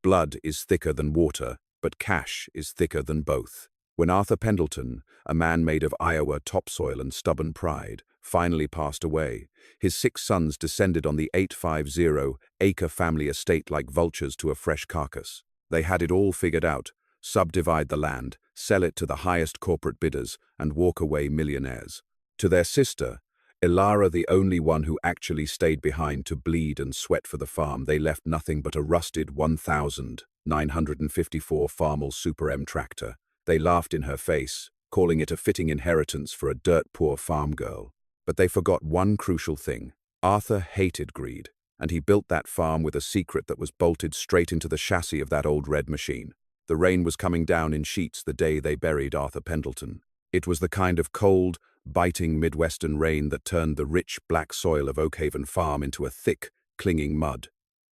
Blood is thicker than water, but cash is thicker than both. When Arthur Pendleton, a man made of Iowa topsoil and stubborn pride, finally passed away, his 6 sons descended on the 850-acre family estate like vultures to a fresh carcass. They had it all figured out: subdivide the land, sell it to the highest corporate bidders, and walk away millionaires. To their sister, Ilara, the only one who actually stayed behind to bleed and sweat for the farm, they left nothing but a rusted 1954 Farmall Super M tractor. They laughed in her face, calling it a fitting inheritance for a dirt-poor farm girl. But they forgot one crucial thing. Arthur hated greed, and he built that farm with a secret that was bolted straight into the chassis of that old red machine. The rain was coming down in sheets the day they buried Arthur Pendleton. It was the kind of cold, biting Midwestern rain that turned the rich black soil of Oakhaven Farm into a thick, clinging mud.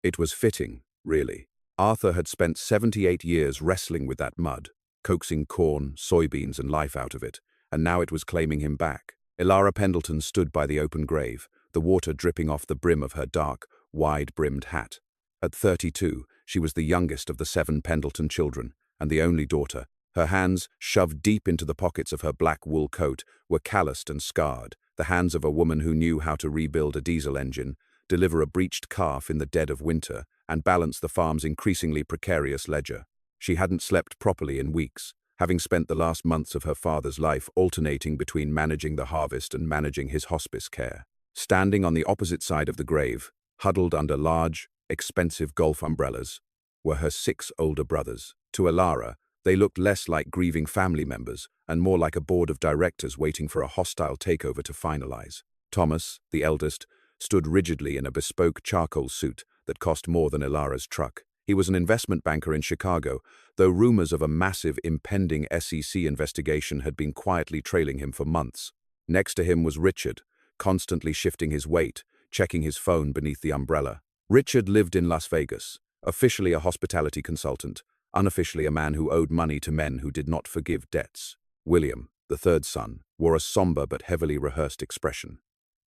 It was fitting, really. Arthur had spent 78 years wrestling with that mud, coaxing corn, soybeans, and life out of it, and now it was claiming him back. Ilara Pendleton stood by the open grave, the water dripping off the brim of her dark, wide-brimmed hat. At 32, she was the youngest of the 7 Pendleton children, and the only daughter. Her hands, shoved deep into the pockets of her black wool coat, were calloused and scarred, the hands of a woman who knew how to rebuild a diesel engine, deliver a breached calf in the dead of winter, and balance the farm's increasingly precarious ledger. She hadn't slept properly in weeks, having spent the last months of her father's life alternating between managing the harvest and managing his hospice care. Standing on the opposite side of the grave, huddled under large, expensive golf umbrellas, were her 6 older brothers. To Ilara, they looked less like grieving family members and more like a board of directors waiting for a hostile takeover to finalize. Thomas, the eldest, stood rigidly in a bespoke charcoal suit that cost more than Ilara's truck. He was an investment banker in Chicago, though rumors of a massive impending SEC investigation had been quietly trailing him for months. Next to him was Richard, constantly shifting his weight, checking his phone beneath the umbrella. Richard lived in Las Vegas, officially a hospitality consultant, unofficially a man who owed money to men who did not forgive debts. William, the 3rd son, wore a somber but heavily rehearsed expression.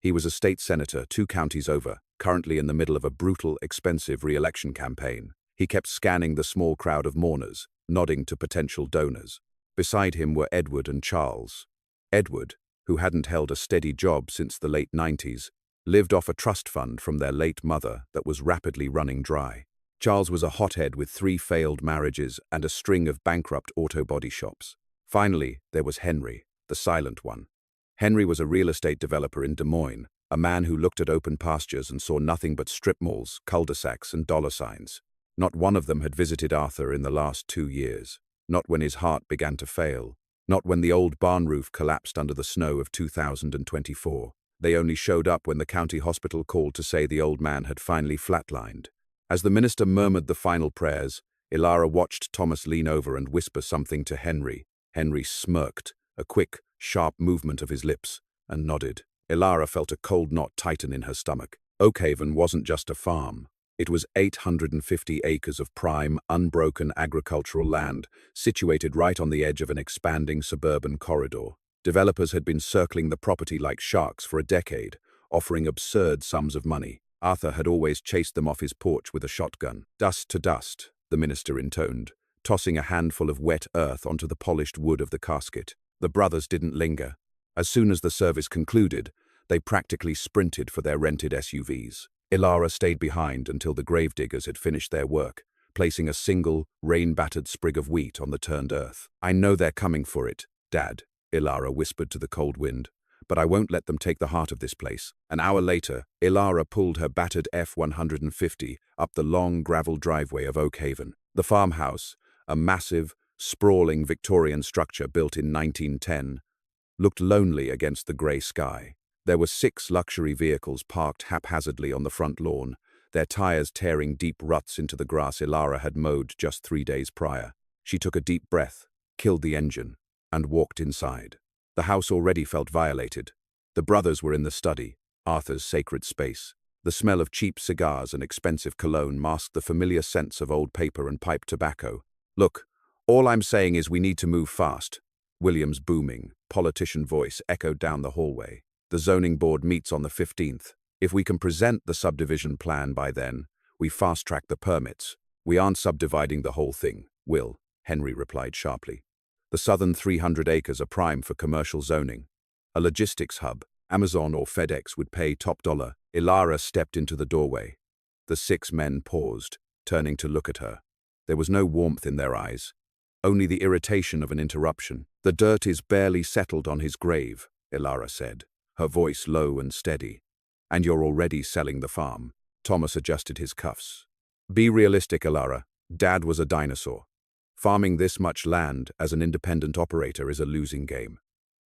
He was a state senator 2 counties over, currently in the middle of a brutal, expensive re-election campaign. He kept scanning the small crowd of mourners, nodding to potential donors. Beside him were Edward and Charles. Edward, who hadn't held a steady job since the late 90s, lived off a trust fund from their late mother that was rapidly running dry. Charles was a hothead with 3 failed marriages and a string of bankrupt auto body shops. Finally, there was Henry, the silent one. Henry was a real estate developer in Des Moines, a man who looked at open pastures and saw nothing but strip malls, cul-de-sacs, and dollar signs. Not one of them had visited Arthur in the last 2 years. Not when his heart began to fail. Not when the old barn roof collapsed under the snow of 2024. They only showed up when the county hospital called to say the old man had finally flatlined. As the minister murmured the final prayers, Ilara watched Thomas lean over and whisper something to Henry. Henry smirked, a quick, sharp movement of his lips, and nodded. Ilara felt a cold knot tighten in her stomach. Oakhaven wasn't just a farm. It was 850 acres of prime, unbroken agricultural land, situated right on the edge of an expanding suburban corridor. Developers had been circling the property like sharks for a decade, offering absurd sums of money. Arthur had always chased them off his porch with a shotgun. Dust to dust, the minister intoned, tossing a handful of wet earth onto the polished wood of the casket. The brothers didn't linger. As soon as the service concluded, they practically sprinted for their rented SUVs. Ilara stayed behind until the gravediggers had finished their work, placing a single, rain-battered sprig of wheat on the turned earth. "I know they're coming for it, Dad," Ilara whispered to the cold wind, "but I won't let them take the heart of this place." An hour later, Ilara pulled her battered F-150 up the long gravel driveway of Oakhaven. The farmhouse, a massive, sprawling Victorian structure built in 1910, looked lonely against the grey sky. There were 6 luxury vehicles parked haphazardly on the front lawn, their tires tearing deep ruts into the grass Ilara had mowed just 3 days prior. She took a deep breath, killed the engine, and walked inside. The house already felt violated. The brothers were in the study, Arthur's sacred space. The smell of cheap cigars and expensive cologne masked the familiar scents of old paper and pipe tobacco. "Look, all I'm saying is we need to move fast." William's booming, politician voice echoed down the hallway. "The zoning board meets on the 15th. If we can present the subdivision plan by then, we fast-track the permits. We aren't subdividing the whole thing, Will, Henry replied sharply. The southern 300 acres are prime for commercial zoning. A logistics hub, Amazon or FedEx would pay top dollar. Ilara stepped into the doorway. The 6 men paused, turning to look at her. There was no warmth in their eyes, only the irritation of an interruption. The dirt is barely settled on his grave, Ilara said, her voice low and steady. And you're already selling the farm. Thomas adjusted his cuffs. Be realistic, Ilara. Dad was a dinosaur. Farming this much land as an independent operator is a losing game.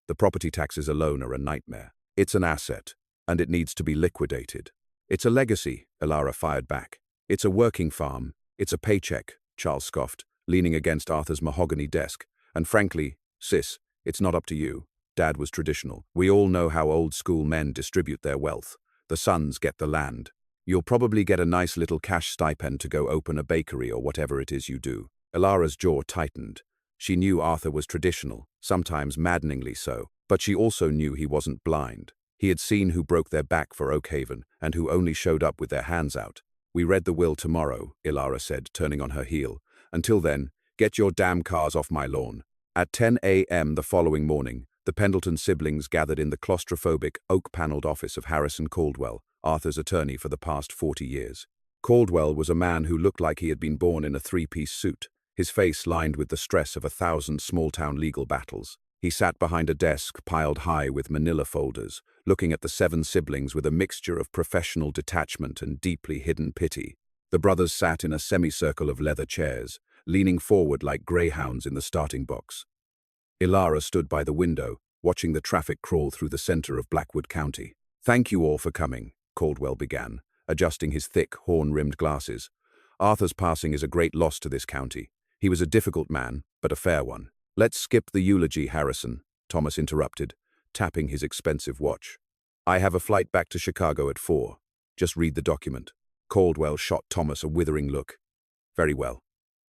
The property taxes alone are a nightmare. It's an asset, and it needs to be liquidated. It's a legacy, Ilara fired back. It's a working farm. It's a paycheck, Charles scoffed, leaning against Arthur's mahogany desk. And frankly, sis, it's not up to you. Dad was traditional. We all know how old-school men distribute their wealth. The sons get the land. You'll probably get a nice little cash stipend to go open a bakery or whatever it is you do. Ilara's jaw tightened. She knew Arthur was traditional, sometimes maddeningly so, but she also knew he wasn't blind. He had seen who broke their back for Oakhaven and who only showed up with their hands out. We read the will tomorrow, Ilara said, turning on her heel. Until then, get your damn cars off my lawn. At 10 a.m. the following morning, the Pendleton siblings gathered in the claustrophobic, oak-paneled office of Harrison Caldwell, Arthur's attorney for the past 40 years. Caldwell was a man who looked like he had been born in a 3-piece suit, his face lined with the stress of 1,000 small-town legal battles. He sat behind a desk piled high with manila folders, looking at the 7 siblings with a mixture of professional detachment and deeply hidden pity. The brothers sat in a semicircle of leather chairs, leaning forward like greyhounds in the starting box. Ilara stood by the window, watching the traffic crawl through the center of Blackwood County. Thank you all for coming, Caldwell began, adjusting his thick, horn-rimmed glasses. Arthur's passing is a great loss to this county. He was a difficult man, but a fair one. Let's skip the eulogy, Harrison, Thomas interrupted, tapping his expensive watch. I have a flight back to Chicago at 4. Just read the document. Caldwell shot Thomas a withering look. Very well.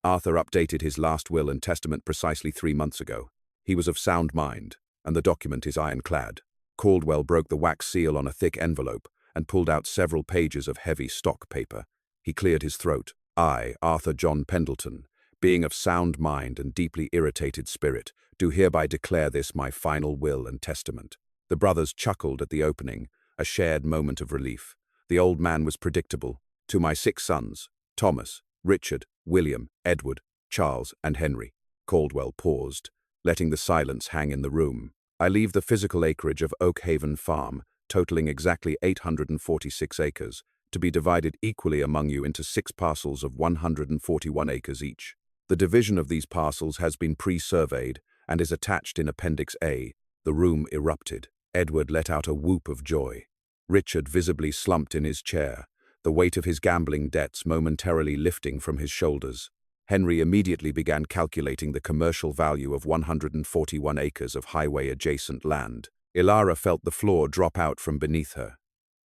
Arthur updated his last will and testament precisely 3 months ago. He was of sound mind, and the document is ironclad. Caldwell broke the wax seal on a thick envelope and pulled out several pages of heavy stock paper. He cleared his throat. I, Arthur John Pendleton, being of sound mind and deeply irritated spirit, do hereby declare this my final will and testament. The brothers chuckled at the opening, a shared moment of relief. The old man was predictable. To my 6 sons, Thomas, Richard, William, Edward, Charles, and Henry. Caldwell paused, letting the silence hang in the room. I leave the physical acreage of Oakhaven Farm, totaling exactly 846 acres, to be divided equally among you into 6 parcels of 141 acres each. The division of these parcels has been pre-surveyed and is attached in Appendix A. The room erupted. Edward let out a whoop of joy. Richard visibly slumped in his chair, the weight of his gambling debts momentarily lifting from his shoulders. Henry immediately began calculating the commercial value of 141 acres of highway-adjacent land. Ilara felt the floor drop out from beneath her.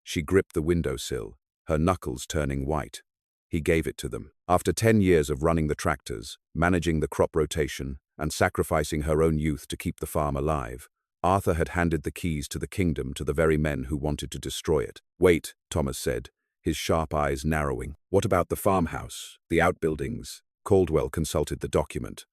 She gripped the windowsill, her knuckles turning white. He gave it to them. After 10 years of running the tractors, managing the crop rotation, and sacrificing her own youth to keep the farm alive, Arthur had handed the keys to the kingdom to the very men who wanted to destroy it. Wait, Thomas said, his sharp eyes narrowing. What about the farmhouse, the outbuildings? Caldwell consulted the document.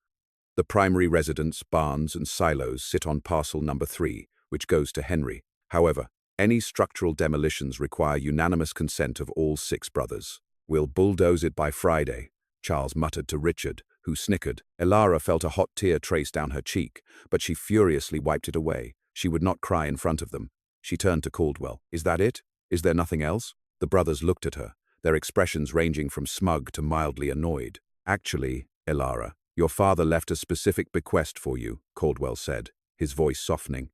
The primary residence, barns, and silos sit on parcel number 3, which goes to Henry. However, any structural demolitions require unanimous consent of all 6 brothers. We'll bulldoze it by Friday, Charles muttered to Richard, who snickered. Ilara felt a hot tear trace down her cheek, but she furiously wiped it away. She would not cry in front of them. She turned to Caldwell. Is that it? Is there nothing else? The brothers looked at her, their expressions ranging from smug to mildly annoyed. Actually, Ilara, your father left a specific bequest for you, Caldwell said, his voice softening.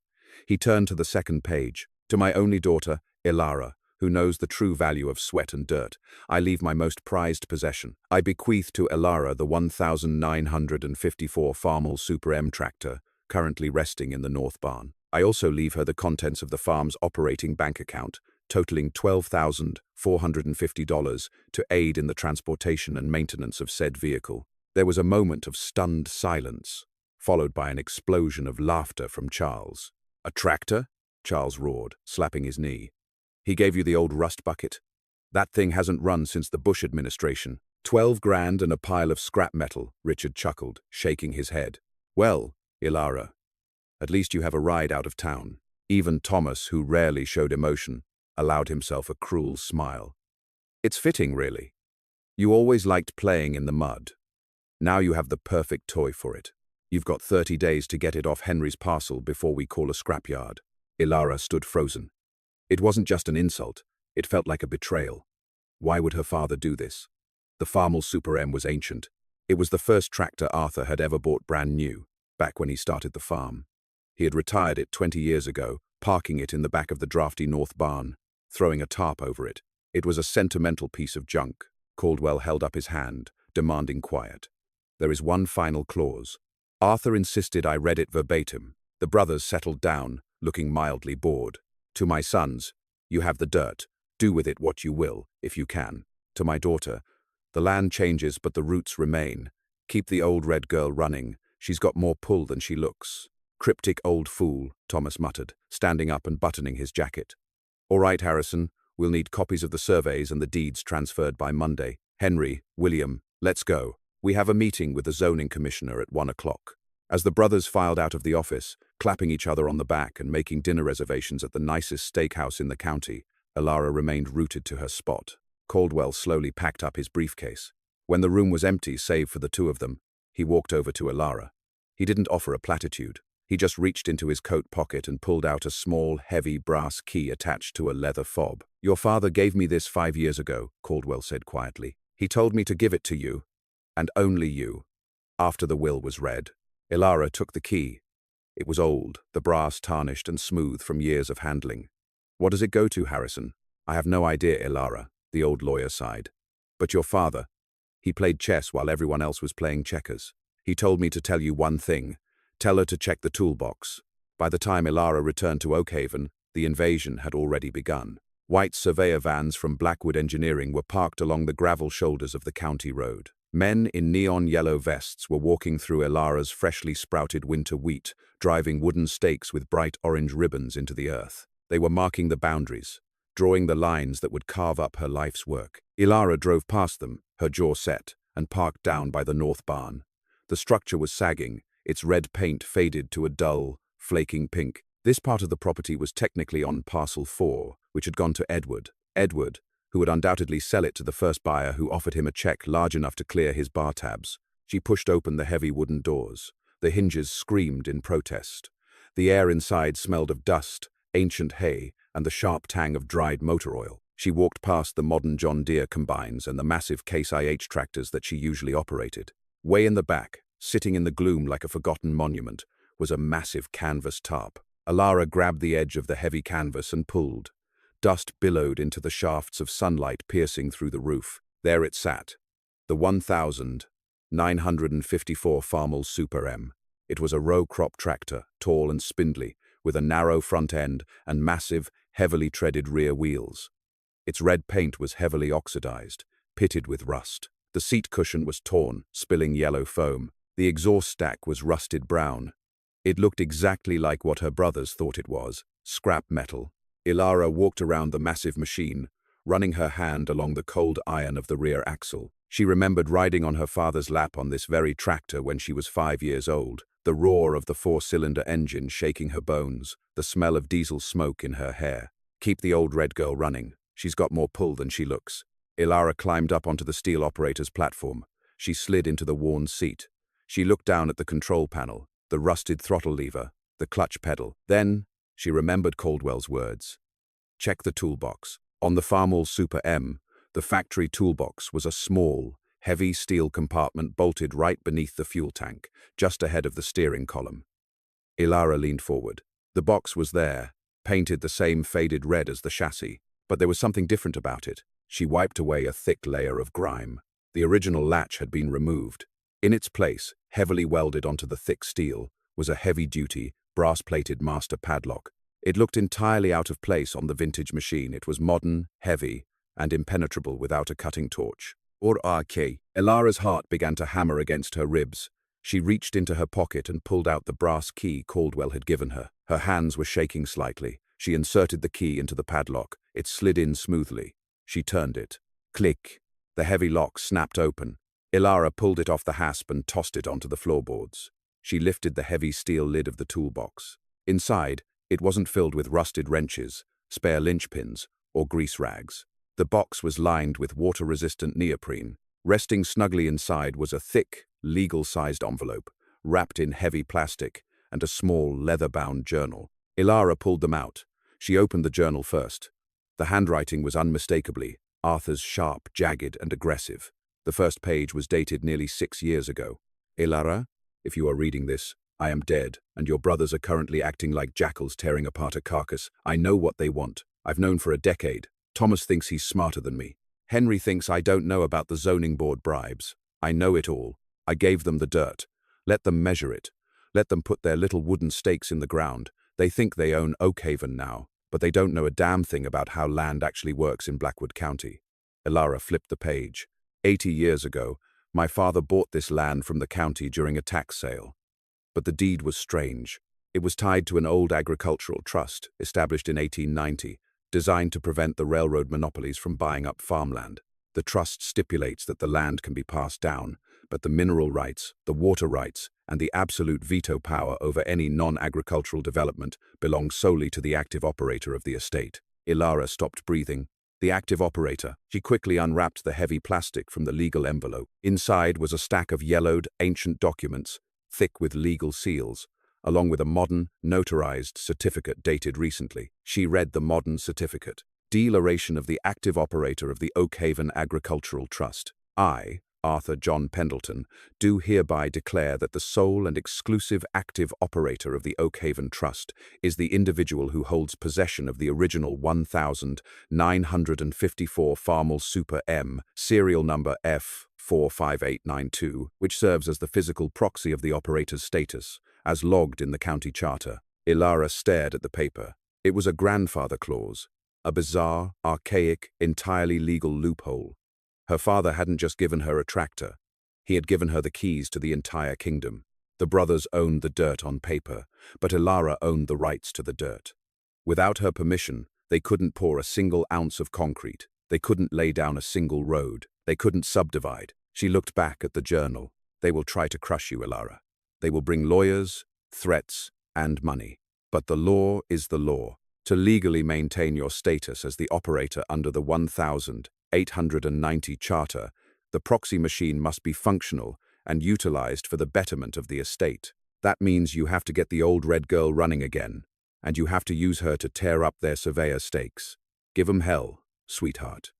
He turned to the second page. To my only daughter, Ilara, who knows the true value of sweat and dirt, I leave my most prized possession. I bequeath to Ilara the 1,954 Farmall Super M tractor, currently resting in the north barn. I also leave her the contents of the farm's operating bank account, totaling $12,450 to aid in the transportation and maintenance of said vehicle. There was a moment of stunned silence, followed by an explosion of laughter from Charles. A tractor? Charles roared, slapping his knee. He gave you the old rust bucket? That thing hasn't run since the Bush administration. 12 grand and a pile of scrap metal, Richard chuckled, shaking his head. Well, Ilara, at least you have a ride out of town. Even Thomas, who rarely showed emotion, allowed himself a cruel smile. It's fitting, really. You always liked playing in the mud. Now you have the perfect toy for it. You've got 30 days to get it off Henry's parcel before we call a scrapyard. Ilara stood frozen. It wasn't just an insult, it felt like a betrayal. Why would her father do this? The Farmall Super M was ancient. It was the first tractor Arthur had ever bought brand new, back when he started the farm. He had retired it 20 years ago, parking it in the back of the drafty north barn, throwing a tarp over it. It was a sentimental piece of junk. Caldwell held up his hand, demanding quiet. There is one final clause. Arthur insisted I read it verbatim. The brothers settled down, looking mildly bored. To my sons, you have the dirt. Do with it what you will, if you can. To my daughter, the land changes but the roots remain. Keep the old red girl running. She's got more pull than she looks. Cryptic old fool, Thomas muttered, standing up and buttoning his jacket. All right, Harrison, we'll need copies of the surveys and the deeds transferred by Monday. Henry, William, let's go. We have a meeting with the zoning commissioner at 1 o'clock. As the brothers filed out of the office, clapping each other on the back and making dinner reservations at the nicest steakhouse in the county, Ilara remained rooted to her spot. Caldwell slowly packed up his briefcase. When the room was empty, save for the two of them, he walked over to Ilara. He didn't offer a platitude. He just reached into his coat pocket and pulled out a small, heavy brass key attached to a leather fob. Your father gave me this 5 years ago, Caldwell said quietly. He told me to give it to you, and only you. After the will was read, Ilara took the key. It was old, the brass tarnished and smooth from years of handling. What does it go to, Harrison? I have no idea, Ilara, the old lawyer sighed. But your father, he played chess while everyone else was playing checkers. He told me to tell you one thing. Tell her to check the toolbox. By the time Ilara returned to Oakhaven, the invasion had already begun. White surveyor vans from Blackwood Engineering were parked along the gravel shoulders of the county road. Men in neon yellow vests were walking through Ilara's freshly sprouted winter wheat, driving wooden stakes with bright orange ribbons into the earth. They were marking the boundaries, drawing the lines that would carve up her life's work. Ilara drove past them, her jaw set, and parked down by the north barn. The structure was sagging, its red paint faded to a dull, flaking pink. This part of the property was technically on Parcel 4, which had gone to Edward. Edward, who would undoubtedly sell it to the first buyer who offered him a check large enough to clear his bar tabs. She pushed open the heavy wooden doors. The hinges screamed in protest. The air inside smelled of dust, ancient hay, and the sharp tang of dried motor oil. She walked past the modern John Deere combines and the massive Case IH tractors that she usually operated. Way in the back, sitting in the gloom like a forgotten monument, was a massive canvas tarp. Ilara grabbed the edge of the heavy canvas and pulled. Dust billowed into the shafts of sunlight piercing through the roof. There it sat, the 1954 Farmall Super M. It was a row-crop tractor, tall and spindly, with a narrow front end and massive, heavily treaded rear wheels. Its red paint was heavily oxidized, pitted with rust. The seat cushion was torn, spilling yellow foam. The exhaust stack was rusted brown. It looked exactly like what her brothers thought it was, scrap metal. Ilara walked around the massive machine, running her hand along the cold iron of the rear axle. She remembered riding on her father's lap on this very tractor when she was 5 years old, the roar of the 4-cylinder engine shaking her bones, the smell of diesel smoke in her hair. Keep the old red girl running. She's got more pull than she looks. Ilara climbed up onto the steel operator's platform. She slid into the worn seat. She looked down at the control panel, the rusted throttle lever, the clutch pedal. Then, she remembered Caldwell's words. Check the toolbox. On the Farmall Super M, the factory toolbox was a small, heavy steel compartment bolted right beneath the fuel tank, just ahead of the steering column. Ilara leaned forward. The box was there, painted the same faded red as the chassis, but there was something different about it. She wiped away a thick layer of grime. The original latch had been removed. In its place, heavily welded onto the thick steel, was a heavy-duty, brass-plated master padlock. It looked entirely out of place on the vintage machine. It was modern, heavy, and impenetrable without a cutting torch. Or RK. Ilara's heart began to hammer against her ribs. She reached into her pocket and pulled out the brass key Caldwell had given her. Her hands were shaking slightly. She inserted the key into the padlock. It slid in smoothly. She turned it. Click. The heavy lock snapped open. Ilara pulled it off the hasp and tossed it onto the floorboards. She lifted the heavy steel lid of the toolbox. Inside, it wasn't filled with rusted wrenches, spare linchpins, or grease rags. The box was lined with water-resistant neoprene. Resting snugly inside was a thick, legal-sized envelope, wrapped in heavy plastic, and a small, leather-bound journal. Ilara pulled them out. She opened the journal first. The handwriting was unmistakably Arthur's, sharp, jagged, and aggressive. The first page was dated nearly 6 years ago. Ilara, if you are reading this, I am dead, and your brothers are currently acting like jackals tearing apart a carcass. I know what they want. I've known for a decade. Thomas thinks he's smarter than me. Henry thinks I don't know about the zoning board bribes. I know it all. I gave them the dirt. Let them measure it. Let them put their little wooden stakes in the ground. They think they own Oakhaven now, but they don't know a damn thing about how land actually works in Blackwood County. Ilara flipped the page. 80 years ago, my father bought this land from the county during a tax sale. But the deed was strange. It was tied to an old agricultural trust, established in 1890, designed to prevent the railroad monopolies from buying up farmland. The trust stipulates that the land can be passed down, but the mineral rights, the water rights, and the absolute veto power over any non-agricultural development belong solely to the active operator of the estate. Ilara stopped breathing. The active operator. She quickly unwrapped the heavy plastic from the legal envelope. Inside was a stack of yellowed, ancient documents, thick with legal seals, along with a modern, notarized certificate dated recently. She read the modern certificate. Declaration of the active operator of the Oakhaven Agricultural Trust. I, Arthur John Pendleton, do hereby declare that the sole and exclusive active operator of the Oakhaven Trust is the individual who holds possession of the original 1954 Farmall Super M, serial number F45892, which serves as the physical proxy of the operator's status, as logged in the county charter. Ilara stared at the paper. It was a grandfather clause, a bizarre, archaic, entirely legal loophole. Her father hadn't just given her a tractor. He had given her the keys to the entire kingdom. The brothers owned the dirt on paper, but Ilara owned the rights to the dirt. Without her permission, they couldn't pour a single ounce of concrete. They couldn't lay down a single road. They couldn't subdivide. She looked back at the journal. They will try to crush you, Ilara. They will bring lawyers, threats, and money. But the law is the law. To legally maintain your status as the operator under the 1890 Charter, the proxy machine must be functional and utilized for the betterment of the estate. That means you have to get the old red girl running again, and you have to use her to tear up their surveyor stakes. Give 'em hell, sweetheart.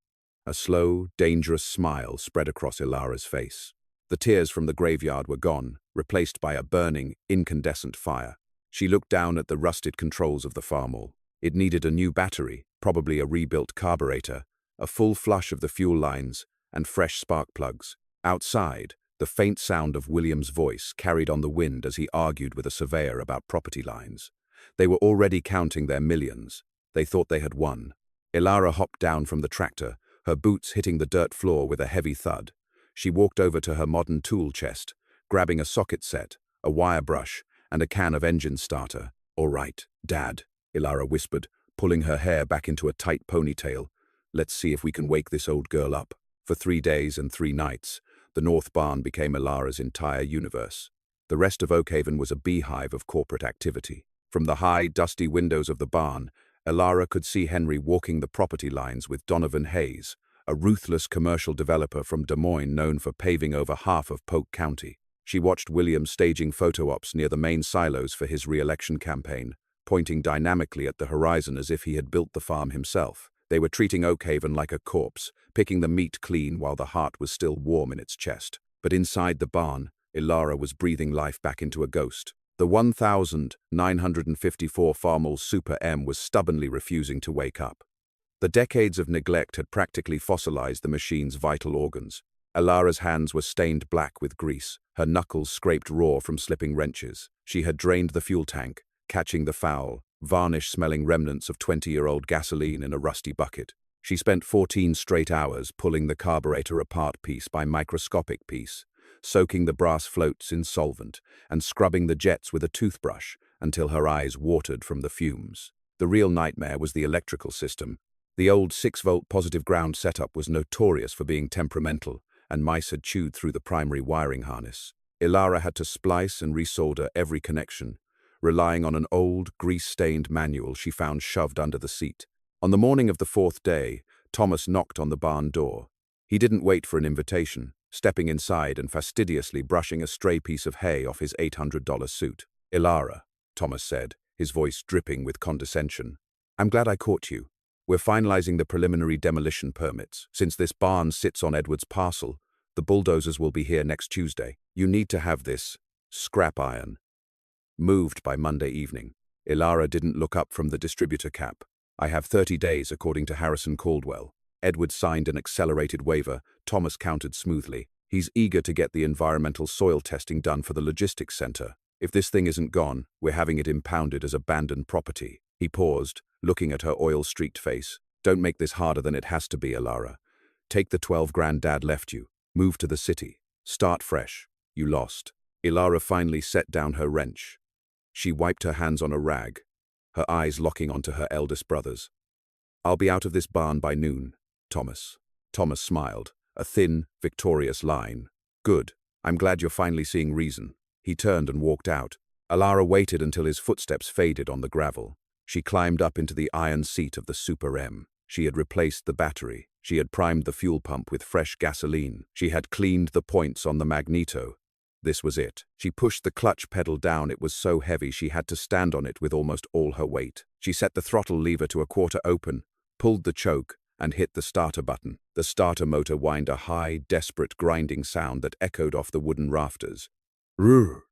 A slow, dangerous smile spread across Ilara's face. The tears from the graveyard were gone, replaced by a burning, incandescent fire. She looked down at the rusted controls of the Farmall. It needed a new battery, probably a rebuilt carburetor, a full flush of the fuel lines, and fresh spark plugs. Outside, the faint sound of William's voice carried on the wind as he argued with a surveyor about property lines. They were already counting their millions. They thought they had won. Ilara hopped down from the tractor, her boots hitting the dirt floor with a heavy thud. She walked over to her modern tool chest, grabbing a socket set, a wire brush, and a can of engine starter. "All right, Dad," Ilara whispered, pulling her hair back into a tight ponytail. "Let's see if we can wake this old girl up." For 3 days and 3 nights, the North Barn became Ilara's entire universe. The rest of Oakhaven was a beehive of corporate activity. From the high, dusty windows of the barn, Ilara could see Henry walking the property lines with Donovan Hayes, a ruthless commercial developer from Des Moines known for paving over half of Polk County. She watched William staging photo ops near the main silos for his re-election campaign, pointing dynamically at the horizon as if he had built the farm himself. They were treating Oakhaven like a corpse, picking the meat clean while the heart was still warm in its chest. But inside the barn, Ilara was breathing life back into a ghost. The 1954 Farmall Super M was stubbornly refusing to wake up. The decades of neglect had practically fossilized the machine's vital organs. Ilara's hands were stained black with grease, her knuckles scraped raw from slipping wrenches. She had drained the fuel tank, catching the foul, varnish-smelling remnants of 20-year-old gasoline in a rusty bucket. She spent 14 straight hours pulling the carburetor apart piece by microscopic piece, soaking the brass floats in solvent, and scrubbing the jets with a toothbrush until her eyes watered from the fumes. The real nightmare was the electrical system. The old 6-volt positive ground setup was notorious for being temperamental, and mice had chewed through the primary wiring harness. Ilara had to splice and resolder every connection, relying on an old, grease-stained manual she found shoved under the seat. On the morning of the 4th day, Thomas knocked on the barn door. He didn't wait for an invitation, stepping inside and fastidiously brushing a stray piece of hay off his $800 suit. "Ilara," Thomas said, his voice dripping with condescension. "I'm glad I caught you. We're finalizing the preliminary demolition permits. Since this barn sits on Edward's parcel, the bulldozers will be here next Tuesday. You need to have this scrap iron moved by Monday evening." Ilara didn't look up from the distributor cap. "I have 30 days, according to Harrison Caldwell." Edward signed an accelerated waiver. Thomas countered smoothly. "He's eager to get the environmental soil testing done for the logistics center. If this thing isn't gone, we're having it impounded as abandoned property." He paused, looking at her oil-streaked face. "Don't make this harder than it has to be, Ilara. Take the 12 grand Dad left you. Move to the city. Start fresh. You lost." Ilara finally set down her wrench. She wiped her hands on a rag, her eyes locking onto her eldest brother's. "I'll be out of this barn by noon, Thomas." Thomas smiled, a thin, victorious line. "Good. I'm glad you're finally seeing reason." He turned and walked out. Ilara waited until his footsteps faded on the gravel. She climbed up into the iron seat of the Super M. She had replaced the battery. She had primed the fuel pump with fresh gasoline. She had cleaned the points on the magneto. This was it. She pushed the clutch pedal down. It was so heavy she had to stand on it with almost all her weight. She set the throttle lever to a quarter open, pulled the choke, and hit the starter button. The starter motor whined a high, desperate grinding sound that echoed off the wooden rafters. "Rrr."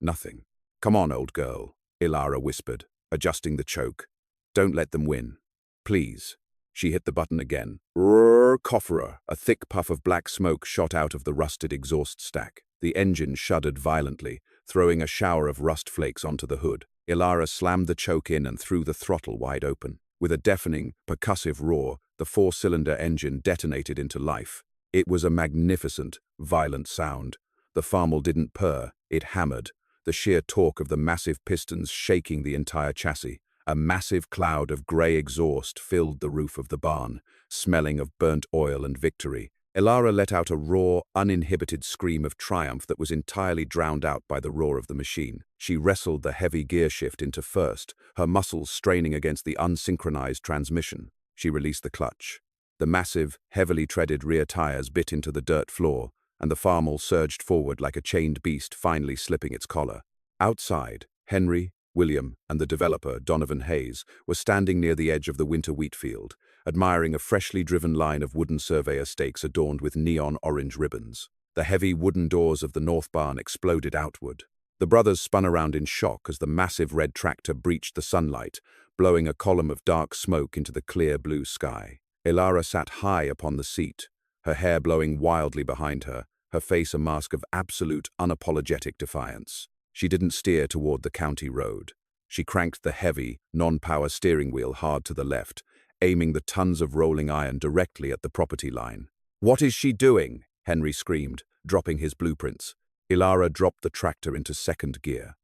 "Nothing. Come on, old girl," Ilara whispered, adjusting the choke. "Don't let them win. Please." She hit the button again. "Rrr, cofferer." A thick puff of black smoke shot out of the rusted exhaust stack. The engine shuddered violently, throwing a shower of rust flakes onto the hood. Ilara slammed the choke in and threw the throttle wide open. With a deafening, percussive roar, the 4-cylinder engine detonated into life. It was a magnificent, violent sound. The Farmall didn't purr, it hammered, the sheer torque of the massive pistons shaking the entire chassis. A massive cloud of grey exhaust filled the roof of the barn, smelling of burnt oil and victory. Ilara let out a raw, uninhibited scream of triumph that was entirely drowned out by the roar of the machine. She wrestled the heavy gear shift into first, her muscles straining against the unsynchronized transmission. She released the clutch. The massive, heavily treaded rear tires bit into the dirt floor, and the Farmall surged forward like a chained beast finally slipping its collar. Outside, Henry, William, and the developer, Donovan Hayes, were standing near the edge of the winter wheat field, admiring a freshly driven line of wooden surveyor stakes adorned with neon orange ribbons. The heavy wooden doors of the north barn exploded outward. The brothers spun around in shock as the massive red tractor breached the sunlight, blowing a column of dark smoke into the clear blue sky. Ilara sat high upon the seat, her hair blowing wildly behind her, her face a mask of absolute, unapologetic defiance. She didn't steer toward the county road. She cranked the heavy, non-power steering wheel hard to the left, aiming the tons of rolling iron directly at the property line. "What is she doing?" Henry screamed, dropping his blueprints. Ilara dropped the tractor into second gear.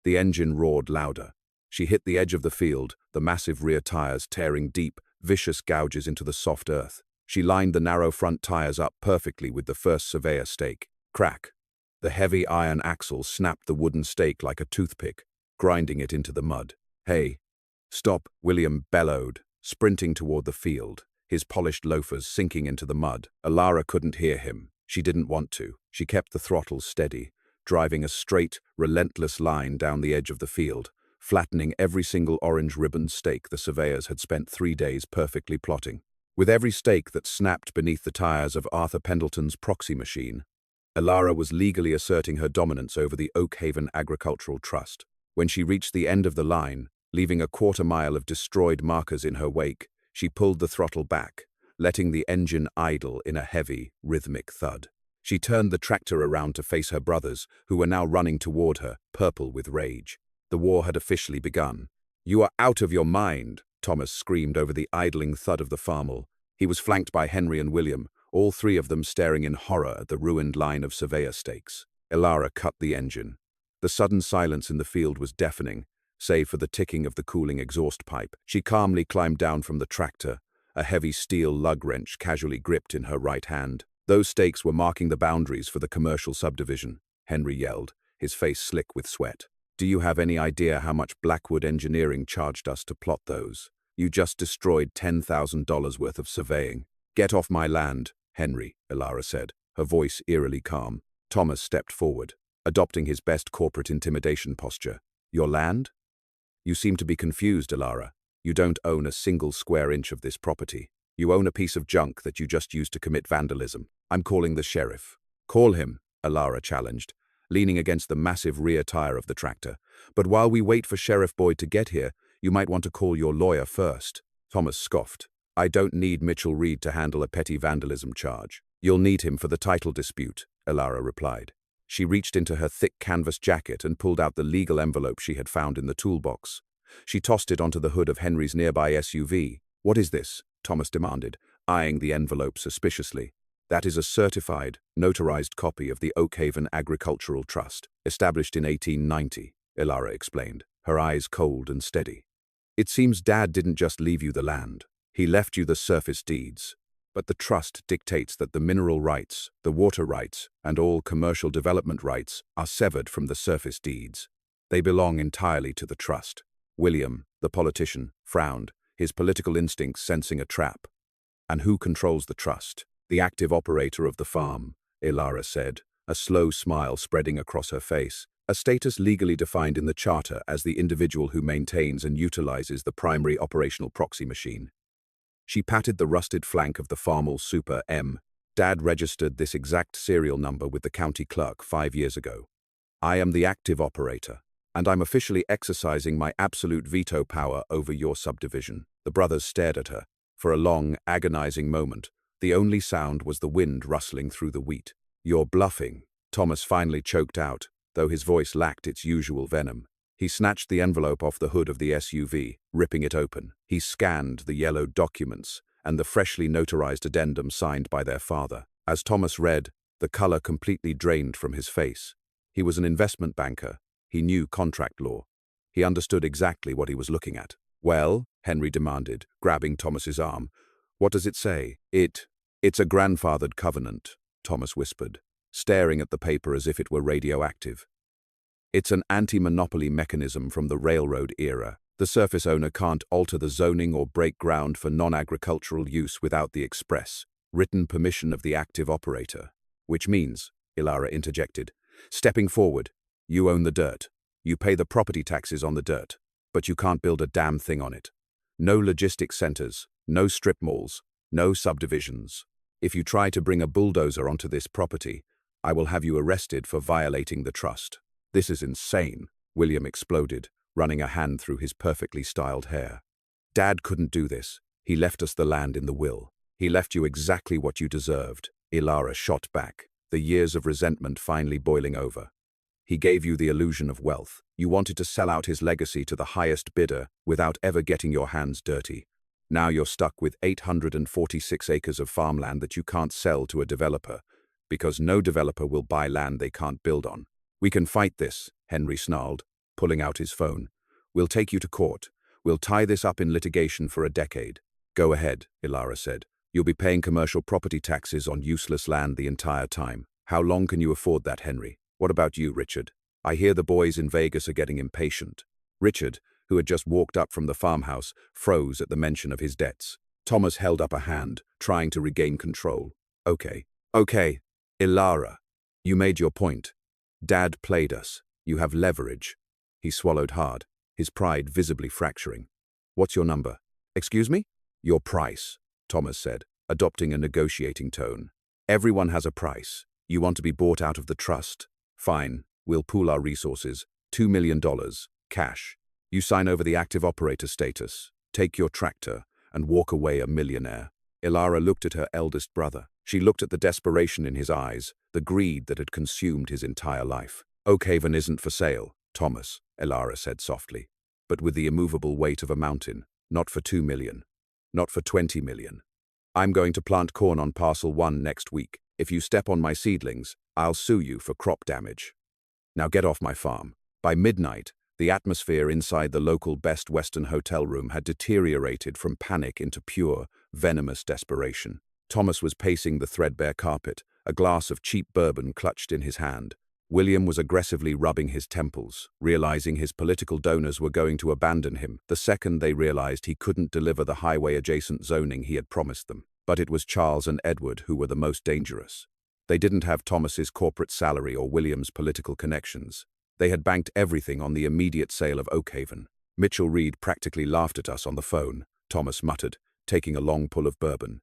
The engine roared louder. She hit the edge of the field, the massive rear tires tearing deep, vicious gouges into the soft earth. She lined the narrow front tires up perfectly with the first surveyor stake. Crack! The heavy iron axle snapped the wooden stake like a toothpick, grinding it into the mud. "Hey, stop," William bellowed, sprinting toward the field, his polished loafers sinking into the mud. Ilara couldn't hear him. She didn't want to. She kept the throttle steady, driving a straight, relentless line down the edge of the field, flattening every single orange ribbon stake the surveyors had spent 3 days perfectly plotting. With every stake that snapped beneath the tires of Arthur Pendleton's proxy machine, Ilara was legally asserting her dominance over the Oak Haven Agricultural Trust. When she reached the end of the line, leaving a quarter-mile of destroyed markers in her wake, she pulled the throttle back, letting the engine idle in a heavy, rhythmic thud. She turned the tractor around to face her brothers, who were now running toward her, purple with rage. The war had officially begun. "You are out of your mind," Thomas screamed over the idling thud of the Farmall. He was flanked by Henry and William, all three of them staring in horror at the ruined line of surveyor stakes. Ilara cut the engine. The sudden silence in the field was deafening, save for the ticking of the cooling exhaust pipe. She calmly climbed down from the tractor, a heavy steel lug wrench casually gripped in her right hand. Those stakes were marking the boundaries for the commercial subdivision, Henry yelled, his face slick with sweat. Do you have any idea how much Blackwood Engineering charged us to plot those? You just destroyed $10,000 worth of surveying. Get off my land, Henry, Ilara said, her voice eerily calm. Thomas stepped forward, adopting his best corporate intimidation posture. Your land? You seem to be confused, Ilara. You don't own a single square inch of this property. You own a piece of junk that you just used to commit vandalism. I'm calling the sheriff. Call him, Ilara challenged, leaning against the massive rear tire of the tractor. But while we wait for Sheriff Boyd to get here, you might want to call your lawyer first. Thomas scoffed. I don't need Mitchell Reed to handle a petty vandalism charge. You'll need him for the title dispute, Ilara replied. She reached into her thick canvas jacket and pulled out the legal envelope she had found in the toolbox. She tossed it onto the hood of Henry's nearby SUV. What is this? Thomas demanded, eyeing the envelope suspiciously. That is a certified, notarized copy of the Oakhaven Agricultural Trust, established in 1890, Ilara explained, her eyes cold and steady. It seems Dad didn't just leave you the land. He left you the surface deeds. But the trust dictates that the mineral rights, the water rights, and all commercial development rights are severed from the surface deeds. They belong entirely to the trust. William, the politician, frowned, his political instincts sensing a trap. And who controls the trust? The active operator of the farm, Ilara said, a slow smile spreading across her face, a status legally defined in the charter as the individual who maintains and utilizes the primary operational proxy machine. She patted the rusted flank of the Farmall Super M. Dad registered this exact serial number with the county clerk 5 years ago. I am the active operator, and I'm officially exercising my absolute veto power over your subdivision. The brothers stared at her. For a long, agonizing moment, the only sound was the wind rustling through the wheat. You're bluffing, Thomas finally choked out, though his voice lacked its usual venom. He snatched the envelope off the hood of the SUV, ripping it open. He scanned the yellowed documents and the freshly notarized addendum signed by their father. As Thomas read, the color completely drained from his face. He was an investment banker. He knew contract law. He understood exactly what he was looking at. Well, Henry demanded, grabbing Thomas's arm. What does it say? It's a grandfathered covenant, Thomas whispered, staring at the paper as if it were radioactive. It's an anti-monopoly mechanism from the railroad era. The surface owner can't alter the zoning or break ground for non-agricultural use without the express, written permission of the active operator. Which means, Ilara interjected, stepping forward, you own the dirt. You pay the property taxes on the dirt, but you can't build a damn thing on it. No logistics centers, no strip malls, no subdivisions. If you try to bring a bulldozer onto this property, I will have you arrested for violating the trust. This is insane, William exploded, running a hand through his perfectly styled hair. Dad couldn't do this. He left us the land in the will. He left you exactly what you deserved, Ilara shot back, the years of resentment finally boiling over. He gave you the illusion of wealth. You wanted to sell out his legacy to the highest bidder without ever getting your hands dirty. Now you're stuck with 846 acres of farmland that you can't sell to a developer, because no developer will buy land they can't build on. We can fight this, Henry snarled, pulling out his phone. We'll take you to court. We'll tie this up in litigation for a decade. Go ahead, Ilara said. You'll be paying commercial property taxes on useless land the entire time. How long can you afford that, Henry? What about you, Richard? I hear the boys in Vegas are getting impatient. Richard, who had just walked up from the farmhouse, froze at the mention of his debts. Thomas held up a hand, trying to regain control. Okay, Ilara, you made your point. Dad played us. You have leverage. He swallowed hard, his pride visibly fracturing. What's your number? Excuse me? Your price, Thomas said, adopting a negotiating tone. Everyone has a price. You want to be bought out of the trust? Fine, we'll pool our resources. $2 million, cash. You sign over the active operator status, take your tractor, and walk away a millionaire. Ilara looked at her eldest brother. She looked at the desperation in his eyes, the greed that had consumed his entire life. Oakhaven isn't for sale, Thomas, Ilara said softly, but with the immovable weight of a mountain. Not for 2 million. Not for 20 million. I'm going to plant corn on parcel 1 next week. If you step on my seedlings, I'll sue you for crop damage. Now get off my farm. By midnight, The atmosphere inside the local Best Western hotel room had deteriorated from panic into pure, venomous desperation. Thomas was pacing the threadbare carpet, a glass of cheap bourbon clutched in his hand. William was aggressively rubbing his temples, realizing his political donors were going to abandon him the second they realized he couldn't deliver the highway-adjacent zoning he had promised them. But it was Charles and Edward who were the most dangerous. They didn't have Thomas's corporate salary or William's political connections. They had banked everything on the immediate sale of Oakhaven. Mitchell Reed practically laughed at us on the phone, Thomas muttered, taking a long pull of bourbon.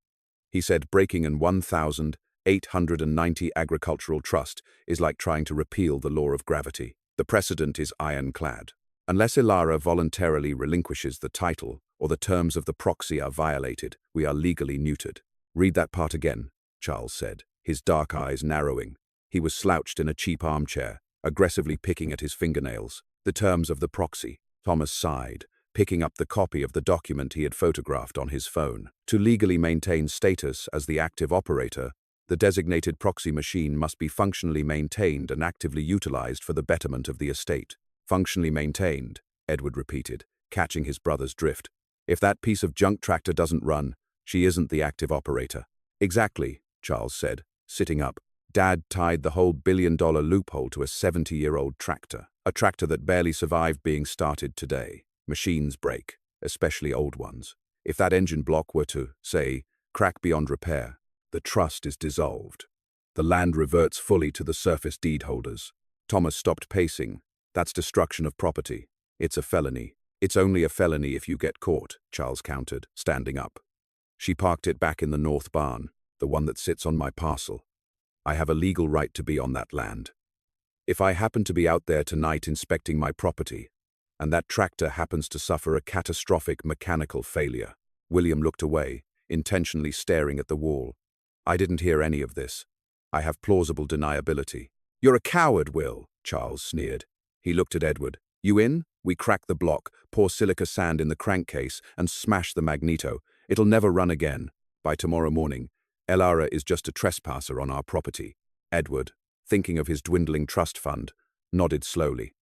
He said breaking an 1,890 agricultural trust is like trying to repeal the law of gravity. The precedent is ironclad. Unless Ilara voluntarily relinquishes the title or the terms of the proxy are violated, we are legally neutered. Read that part again, Charles said, his dark eyes narrowing. He was slouched in a cheap armchair, aggressively picking at his fingernails. The terms of the proxy. Thomas sighed, picking up the copy of the document he had photographed on his phone. To legally maintain status as the active operator, the designated proxy machine must be functionally maintained and actively utilized for the betterment of the estate. Functionally maintained, Edward repeated, catching his brother's drift. If that piece of junk tractor doesn't run, she isn't the active operator. Exactly, Charles said, sitting up. Dad tied the whole billion-dollar loophole to a 70-year-old tractor. A tractor that barely survived being started today. Machines break, especially old ones. If that engine block were to, say, crack beyond repair, the trust is dissolved. The land reverts fully to the surface deed holders. Thomas stopped pacing. That's destruction of property. It's a felony. It's only a felony if you get caught, Charles countered, standing up. She parked it back in the north barn, the one that sits on my parcel. I have a legal right to be on that land. If I happen to be out there tonight inspecting my property, and that tractor happens to suffer a catastrophic mechanical failure. William looked away, intentionally staring at the wall. I didn't hear any of this. I have plausible deniability. You're a coward, Will, Charles sneered. He looked at Edward. You in? We crack the block, pour silica sand in the crankcase, and smash the magneto. It'll never run again. By tomorrow morning, Ilara is just a trespasser on our property. Edward, thinking of his dwindling trust fund, nodded slowly.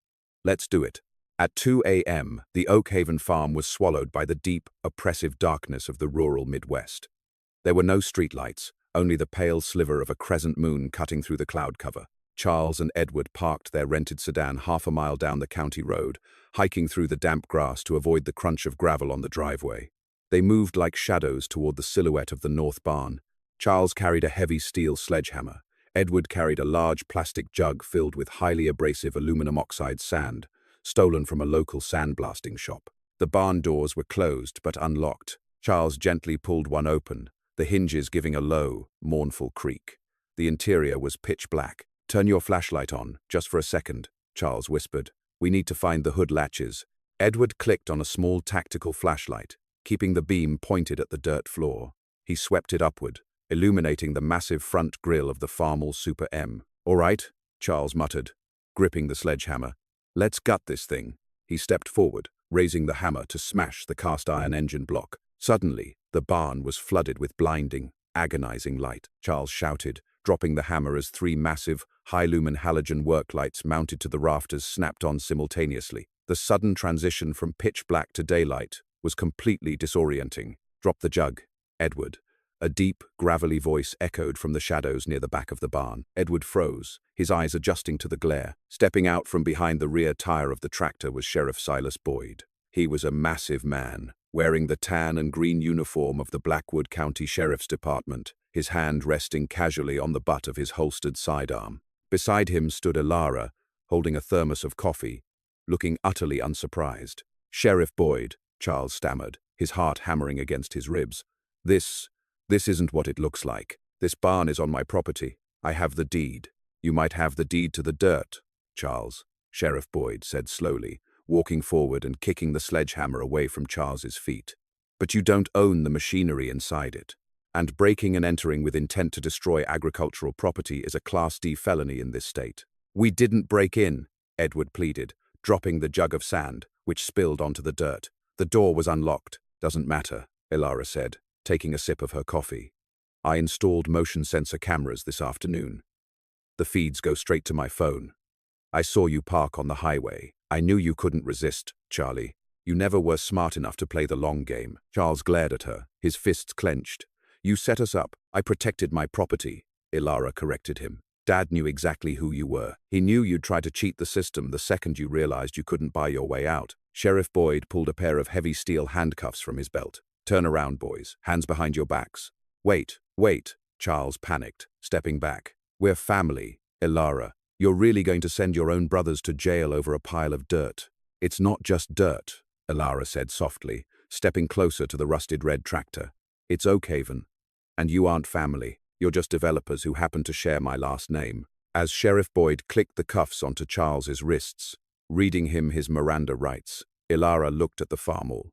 Let's do it. At 2 a.m., the Oakhaven farm was swallowed by the deep, oppressive darkness of the rural Midwest. There were no streetlights, only the pale sliver of a crescent moon cutting through the cloud cover. Charles and Edward parked their rented sedan half a mile down the county road, hiking through the damp grass to avoid the crunch of gravel on the driveway. They moved like shadows toward the silhouette of the north barn. Charles carried a heavy steel sledgehammer. Edward carried a large plastic jug filled with highly abrasive aluminum oxide sand, stolen from a local sandblasting shop. The barn doors were closed but unlocked. Charles gently pulled one open, the hinges giving a low, mournful creak. The interior was pitch black. Turn your flashlight on, just for a second, Charles whispered. We need to find the hood latches. Edward clicked on a small tactical flashlight, keeping the beam pointed at the dirt floor. He swept it upward, illuminating the massive front grille of the Farmall Super M. All right, Charles muttered, gripping the sledgehammer. Let's gut this thing. He stepped forward, raising the hammer to smash the cast-iron engine block. Suddenly, the barn was flooded with blinding, agonizing light. Charles shouted, dropping the hammer as three massive, high-lumen halogen work lights mounted to the rafters snapped on simultaneously. The sudden transition from pitch black to daylight was completely disorienting. Drop the jug, Edward. A deep, gravelly voice echoed from the shadows near the back of the barn. Edward froze, his eyes adjusting to the glare. Stepping out from behind the rear tire of the tractor was Sheriff Silas Boyd. He was a massive man, wearing the tan and green uniform of the Blackwood County Sheriff's Department, his hand resting casually on the butt of his holstered sidearm. Beside him stood Ilara, holding a thermos of coffee, looking utterly unsurprised. Sheriff Boyd, Charles stammered, his heart hammering against his ribs. This isn't what it looks like. This barn is on my property. I have the deed. You might have the deed to the dirt, Charles, Sheriff Boyd said slowly, walking forward and kicking the sledgehammer away from Charles's feet. But you don't own the machinery inside it. And breaking and entering with intent to destroy agricultural property is a Class D felony in this state. We didn't break in, Edward pleaded, dropping the jug of sand, which spilled onto the dirt. The door was unlocked. Doesn't matter, Ilara said, taking a sip of her coffee. I installed motion sensor cameras this afternoon. The feeds go straight to my phone. I saw you park on the highway, I knew you couldn't resist, Charlie. You never were smart enough to play the long game. Charles glared at her, his fists clenched. You set us up. I protected my property, Ilara corrected him. Dad knew exactly who you were. He knew you'd try to cheat the system the second you realized you couldn't buy your way out. Sheriff Boyd pulled a pair of heavy steel handcuffs from his belt. Turn around, boys. Hands behind your backs. Wait, Charles panicked, stepping back. We're family, Ilara. You're really going to send your own brothers to jail over a pile of dirt? It's not just dirt, Ilara said softly, stepping closer to the rusted red tractor. It's Oakhaven. And you aren't family. You're just developers who happen to share my last name. As Sheriff Boyd clicked the cuffs onto Charles's wrists, reading him his Miranda rights, Ilara looked at the Farmall.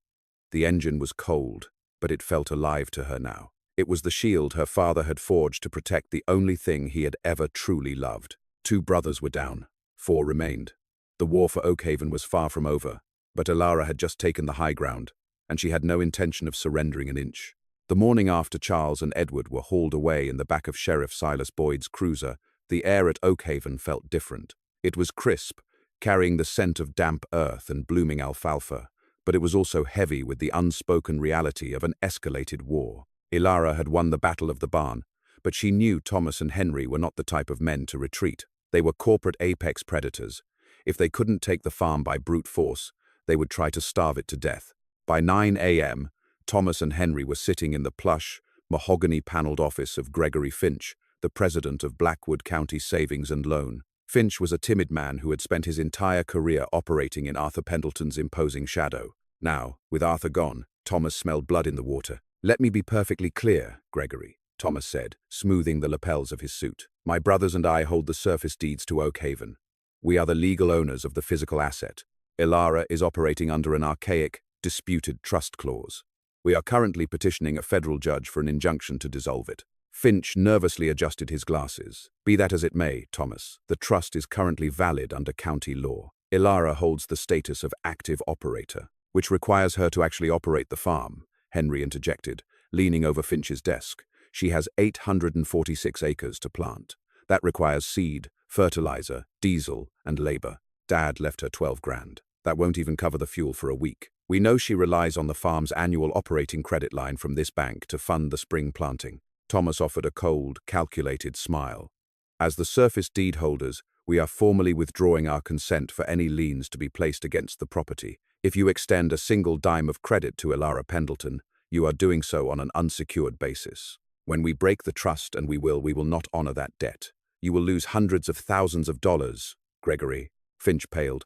The engine was cold, but it felt alive to her now. It was the shield her father had forged to protect the only thing he had ever truly loved. 2 brothers were down. 4 remained. The war for Oakhaven was far from over, but Ilara had just taken the high ground, and she had no intention of surrendering an inch. The morning after Charles and Edward were hauled away in the back of Sheriff Silas Boyd's cruiser, the air at Oakhaven felt different. It was crisp, carrying the scent of damp earth and blooming alfalfa, but it was also heavy with the unspoken reality of an escalated war. Ilara had won the Battle of the Barn, but she knew Thomas and Henry were not the type of men to retreat. They were corporate apex predators. If they couldn't take the farm by brute force, they would try to starve it to death. By 9 a.m., Thomas and Henry were sitting in the plush, mahogany-paneled office of Gregory Finch, the president of Blackwood County Savings and Loan. Finch was a timid man who had spent his entire career operating in Arthur Pendleton's imposing shadow. Now, with Arthur gone, Thomas smelled blood in the water. "Let me be perfectly clear, Gregory," Thomas said, smoothing the lapels of his suit. "My brothers and I hold the surface deeds to Oakhaven. We are the legal owners of the physical asset. Ilara is operating under an archaic, disputed trust clause. We are currently petitioning a federal judge for an injunction to dissolve it." Finch nervously adjusted his glasses. "Be that as it may, Thomas, the trust is currently valid under county law. Ilara holds the status of active operator, which requires her to actually operate the farm," Henry interjected, leaning over Finch's desk. "She has 846 acres to plant. That requires seed, fertilizer, diesel, and labor. Dad left her 12 grand. That won't even cover the fuel for a week. We know she relies on the farm's annual operating credit line from this bank to fund the spring planting." Thomas offered a cold, calculated smile. "As the surface deed holders, we are formally withdrawing our consent for any liens to be placed against the property. If you extend a single dime of credit to Ilara Pendleton, you are doing so on an unsecured basis. When we break the trust, and we will not honor that debt. You will lose hundreds of thousands of dollars, Gregory." Finch paled.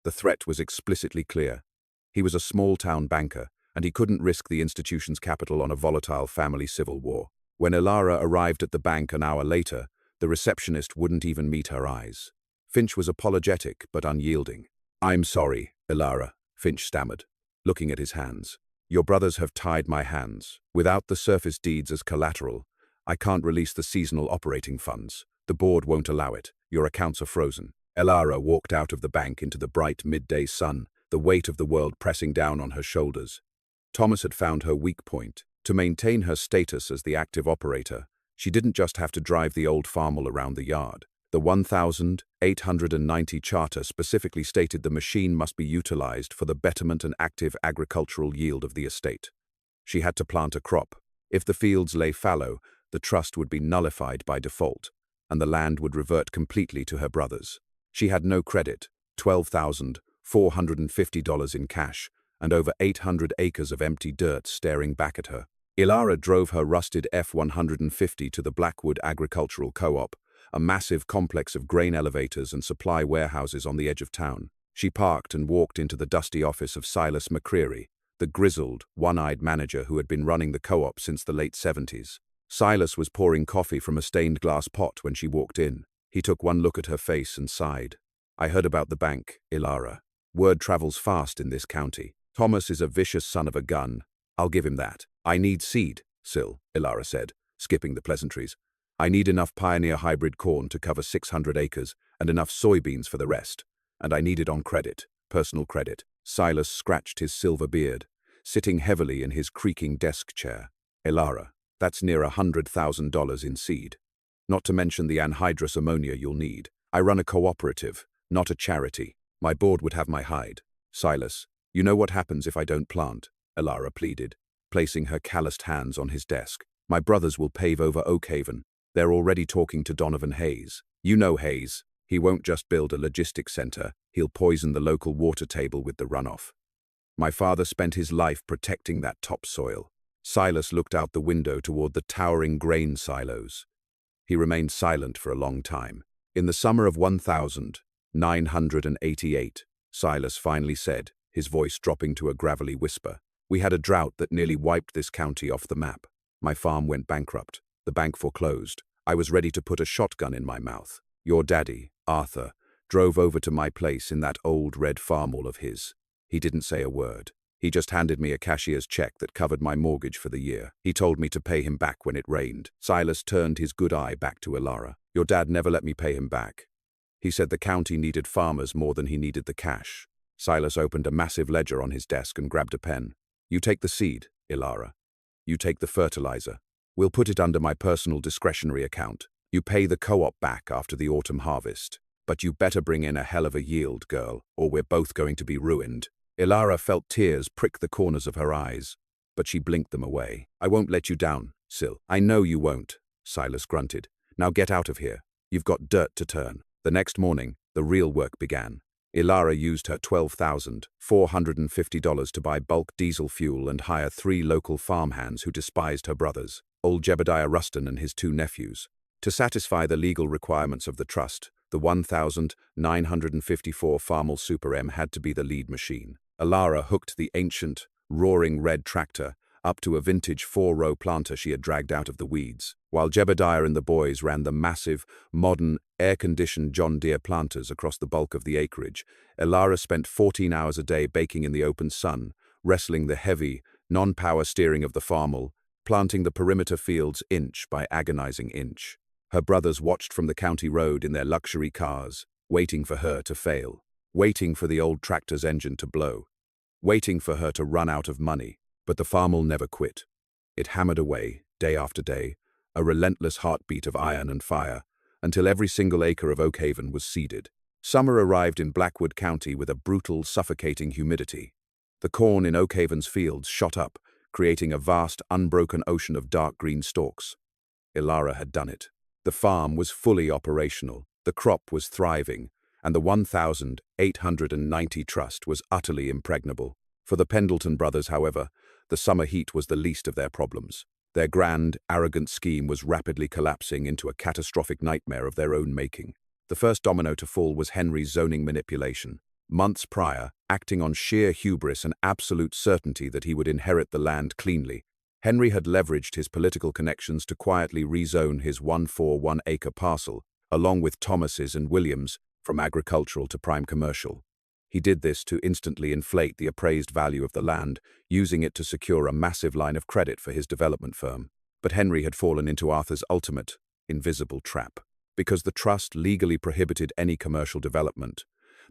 The threat was explicitly clear. He was a small-town banker, and he couldn't risk the institution's capital on a volatile family civil war. When Ilara arrived at the bank an hour later, the receptionist wouldn't even meet her eyes. Finch was apologetic but unyielding. "I'm sorry, Ilara," Finch stammered, looking at his hands. "Your brothers have tied my hands. Without the surface deeds as collateral, I can't release the seasonal operating funds. The board won't allow it. Your accounts are frozen." Ilara walked out of the bank into the bright midday sun, the weight of the world pressing down on her shoulders. Thomas had found her weak point. To maintain her status as the active operator, she didn't just have to drive the old Farmall around the yard. The 1890 charter specifically stated the machine must be utilized for the betterment and active agricultural yield of the estate. She had to plant a crop. If the fields lay fallow, the trust would be nullified by default, and the land would revert completely to her brothers. She had no credit, $12,450 in cash, and over 800 acres of empty dirt staring back at her. Ilara drove her rusted F-150 to the Blackwood Agricultural Co-op, a massive complex of grain elevators and supply warehouses on the edge of town. She parked and walked into the dusty office of Silas McCreary, the grizzled, one-eyed manager who had been running the co-op since the late 70s. Silas was pouring coffee from a stained glass pot when she walked in. He took one look at her face and sighed. "I heard about the bank, Ilara. Word travels fast in this county. Thomas is a vicious son of a gun. I'll give him that. I need seed, Sil," Ilara said, skipping the pleasantries. "I need enough Pioneer hybrid corn to cover 600 acres and enough soybeans for the rest. And I need it on credit, personal credit." Silas scratched his silver beard, sitting heavily in his creaking desk chair. "Ilara, that's near $100,000 in seed. Not to mention the anhydrous ammonia you'll need. I run a cooperative, not a charity. My board would have my hide. Silas, you know what happens if I don't plant? Elara pleaded, placing her calloused hands on his desk. My brothers will pave over Oakhaven. They're already talking to Donovan Hayes. You know Hayes. He won't just build a logistics center, he'll poison the local water table with the runoff. My father spent his life protecting that topsoil. Silas looked out the window toward the towering grain silos. He remained silent for a long time. In the summer of 1988, Silas finally said, his voice dropping to a gravelly whisper, "We had a drought that nearly wiped this county off the map. My farm went bankrupt. The bank foreclosed. I was ready to put a shotgun in my mouth. Your daddy, Arthur, drove over to my place in that old red Farmall of his. He didn't say a word. He just handed me a cashier's check that covered my mortgage for the year. He told me to pay him back when it rained." Silas turned his good eye back to Elara. "Your dad never let me pay him back. He said the county needed farmers more than he needed the cash." Silas opened a massive ledger on his desk and grabbed a pen. "You take the seed, Elara. You take the fertilizer. We'll put it under my personal discretionary account. You pay the co-op back after the autumn harvest. But you better bring in a hell of a yield, girl, or we're both going to be ruined." Elara felt tears prick the corners of her eyes, but she blinked them away. "I won't let you down, Sil." "I know you won't," Silas grunted. "Now get out of here. You've got dirt to turn." The next morning, the real work began. Elara used her $12,450 to buy bulk diesel fuel and hire 3 local farmhands who despised her brothers, old Jebediah Ruston and his 2 nephews. To satisfy the legal requirements of the trust, the 1954 Farmall Super M had to be the lead machine. Elara hooked the ancient, roaring red tractor up to a vintage 4-row planter she had dragged out of the weeds, while Jebediah and the boys ran the massive, modern, air-conditioned John Deere planters across the bulk of the acreage. Elara spent 14 hours a day baking in the open sun, wrestling the heavy, non-power steering of the Farmall, planting the perimeter fields inch by agonizing inch. Her brothers watched from the county road in their luxury cars, waiting for her to fail, waiting for the old tractor's engine to blow, waiting for her to run out of money. But the Farmall never quit. It hammered away, day after day, a relentless heartbeat of iron and fire, until every single acre of Oakhaven was seeded. Summer arrived in Blackwood County with a brutal, suffocating humidity. The corn in Oakhaven's fields shot up, creating a vast, unbroken ocean of dark green stalks. Elara had done it. The farm was fully operational, the crop was thriving, and the 1,890 trust was utterly impregnable. For the Pendleton brothers, however, the summer heat was the least of their problems. Their grand, arrogant scheme was rapidly collapsing into a catastrophic nightmare of their own making. The first domino to fall was Henry's zoning manipulation. Months prior, acting on sheer hubris and absolute certainty that he would inherit the land cleanly, Henry had leveraged his political connections to quietly rezone his 141-acre parcel, along with Thomas's and Williams, from agricultural to prime commercial. He did this to instantly inflate the appraised value of the land, using it to secure a massive line of credit for his development firm. But Henry had fallen into Arthur's ultimate, invisible trap. Because the trust legally prohibited any commercial development,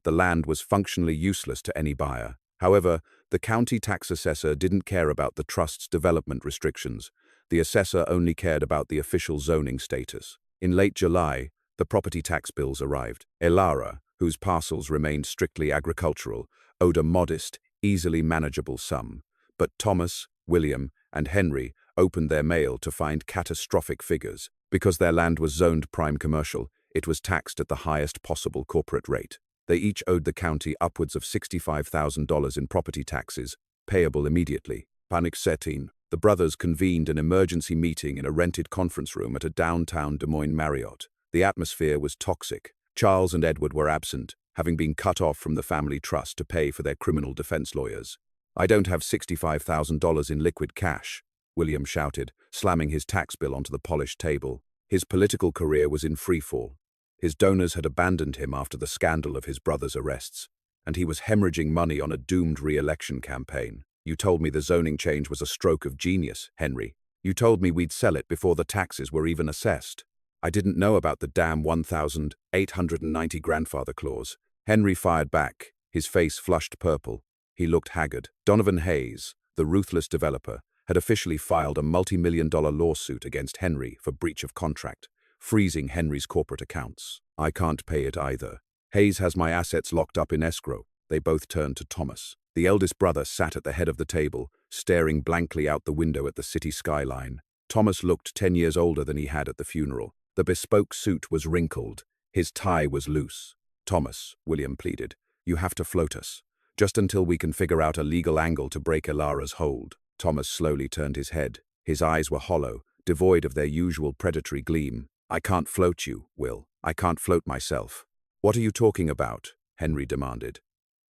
the land was functionally useless to any buyer. However, the county tax assessor didn't care about the trust's development restrictions. The assessor only cared about the official zoning status. In late July, the property tax bills arrived. Elara, whose parcels remained strictly agricultural, owed a modest, easily manageable sum. But Thomas, William, and Henry opened their mail to find catastrophic figures. Because their land was zoned prime commercial, it was taxed at the highest possible corporate rate. They each owed the county upwards of $65,000 in property taxes, payable immediately. Panic set in. The brothers convened an emergency meeting in a rented conference room at a downtown Des Moines Marriott. The atmosphere was toxic. Charles and Edward were absent, having been cut off from the family trust to pay for their criminal defense lawyers. "I don't have $65,000 in liquid cash," William shouted, slamming his tax bill onto the polished table. His political career was in freefall. His donors had abandoned him after the scandal of his brother's arrests, and he was hemorrhaging money on a doomed re-election campaign. "You told me the zoning change was a stroke of genius, Henry. You told me we'd sell it before the taxes were even assessed. I didn't know about the damn 1,890 grandfather clause." Henry fired back, his face flushed purple. He looked haggard. Donovan Hayes, the ruthless developer, had officially filed a multi-million-dollar lawsuit against Henry for breach of contract, freezing Henry's corporate accounts. "I can't pay it either," Hayes has my assets locked up in escrow. They both turned to Thomas. The eldest brother sat at the head of the table, staring blankly out the window at the city skyline. Thomas looked 10 years older than he had at the funeral. The bespoke suit was wrinkled. His tie was loose. Thomas, William pleaded, you have to float us, just until we can figure out a legal angle to break Ilara's hold. Thomas slowly turned his head. His eyes were hollow, devoid of their usual predatory gleam. I can't float you, Will. I can't float myself. What are you talking about? Henry demanded.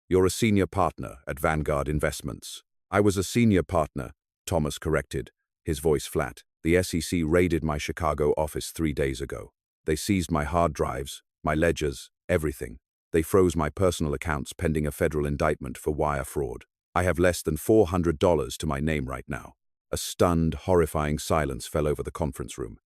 You're a senior partner at Vanguard Investments. I was a senior partner, Thomas corrected, his voice flat. The SEC raided my Chicago office 3 days ago. They seized my hard drives, my ledgers, everything. They froze my personal accounts pending a federal indictment for wire fraud. I have less than $400 to my name right now. A stunned, horrifying silence fell over the conference room.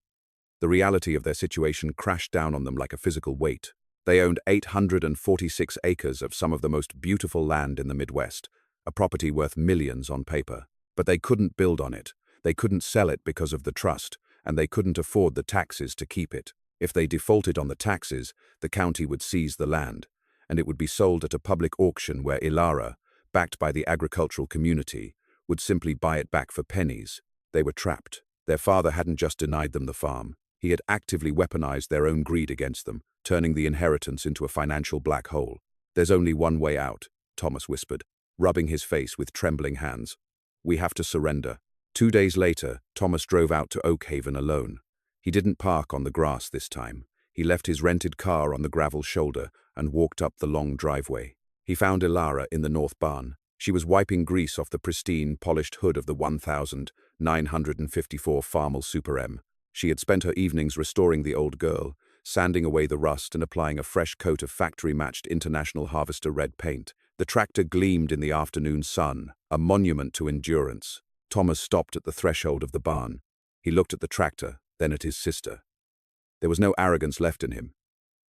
The reality of their situation crashed down on them like a physical weight. They owned 846 acres of some of the most beautiful land in the Midwest, a property worth millions on paper. But they couldn't build on it. They couldn't sell it because of the trust, and they couldn't afford the taxes to keep it. If they defaulted on the taxes, the county would seize the land, and it would be sold at a public auction where Ilara, backed by the agricultural community, would simply buy it back for pennies. They were trapped. Their father hadn't just denied them the farm. He had actively weaponized their own greed against them, turning the inheritance into a financial black hole. There's only one way out, Thomas whispered, rubbing his face with trembling hands. We have to surrender. 2 days later, Thomas drove out to Oak Haven alone. He didn't park on the grass this time. He left his rented car on the gravel shoulder and walked up the long driveway. He found Ilara in the north barn. She was wiping grease off the pristine, polished hood of the 1954 Farmall Super M. She had spent her evenings restoring the old girl, sanding away the rust and applying a fresh coat of factory-matched International Harvester red paint. The tractor gleamed in the afternoon sun, a monument to endurance. Thomas stopped at the threshold of the barn. He looked at the tractor, then at his sister. There was no arrogance left in him.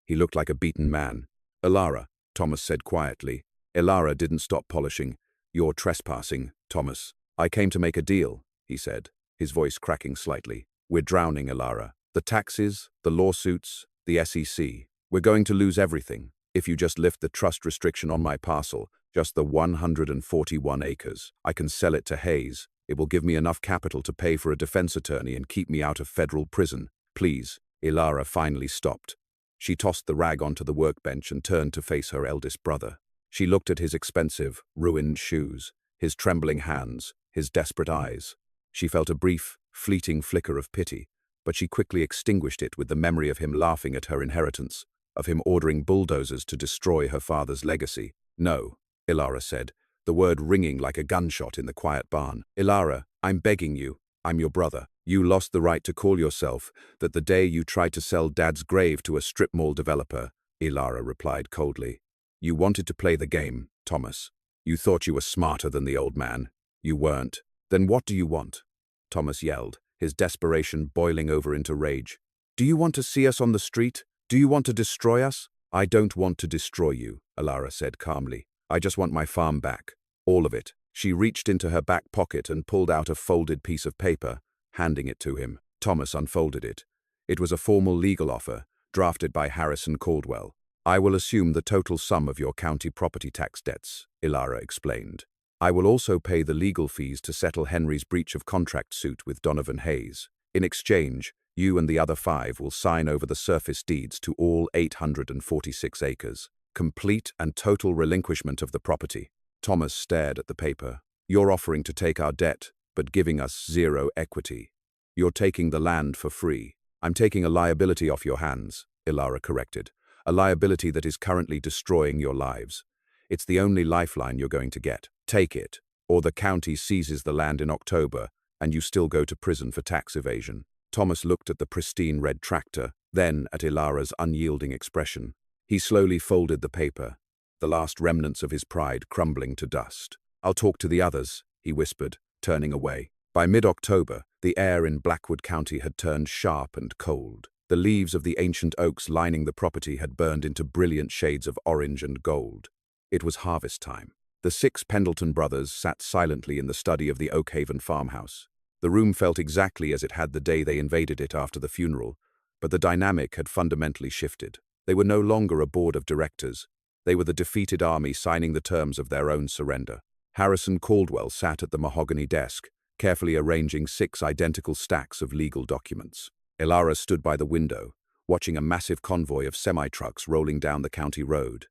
He looked like a beaten man. Ilara, Thomas said quietly. Ilara didn't stop polishing. You're trespassing, Thomas. I came to make a deal, he said, his voice cracking slightly. We're drowning, Ilara. The taxes, the lawsuits, the SEC. We're going to lose everything. If you just lift the trust restriction on my parcel, just the 141 acres, I can sell it to Hayes. It will give me enough capital to pay for a defense attorney and keep me out of federal prison. Please. Ilara finally stopped. She tossed the rag onto the workbench and turned to face her eldest brother. She looked at his expensive, ruined shoes, his trembling hands, his desperate eyes. She felt a brief, fleeting flicker of pity, but she quickly extinguished it with the memory of him laughing at her inheritance, of him ordering bulldozers to destroy her father's legacy. No, Ilara said, the word ringing like a gunshot in the quiet barn. Ilara, I'm begging you. I'm your brother. You lost the right to call yourself that the day you tried to sell Dad's grave to a strip mall developer, Ilara replied coldly. You wanted to play the game, Thomas. You thought you were smarter than the old man. You weren't. Then what do you want? Thomas yelled, his desperation boiling over into rage. Do you want to see us on the street? Do you want to destroy us? I don't want to destroy you, Ilara said calmly. I just want my farm back. All of it. She reached into her back pocket and pulled out a folded piece of paper, handing it to him. Thomas unfolded it. It was a formal legal offer, drafted by Harrison Caldwell. I will assume the total sum of your county property tax debts, Ilara explained. I will also pay the legal fees to settle Henry's breach of contract suit with Donovan Hayes. In exchange, you and the other 5 will sign over the surface deeds to all 846 acres. Complete and total relinquishment of the property. Thomas stared at the paper. You're offering to take our debt, but giving us 0 equity. You're taking the land for free. I'm taking a liability off your hands, Ilara corrected. A liability that is currently destroying your lives. It's the only lifeline you're going to get. Take it, or the county seizes the land in October, and you still go to prison for tax evasion. Thomas looked at the pristine red tractor, then at Ilara's unyielding expression. He slowly folded the paper, the last remnants of his pride crumbling to dust. I'll talk to the others, he whispered, turning away. By mid-October, the air in Blackwood County had turned sharp and cold. The leaves of the ancient oaks lining the property had burned into brilliant shades of orange and gold. It was harvest time. The 6 Pendleton brothers sat silently in the study of the Oak Haven farmhouse. The room felt exactly as it had the day they invaded it after the funeral, but the dynamic had fundamentally shifted. They were no longer a board of directors. They were the defeated army signing the terms of their own surrender. Harrison Caldwell sat at the mahogany desk, carefully arranging 6 identical stacks of legal documents. Ilara stood by the window, watching a massive convoy of semi-trucks rolling down the county road.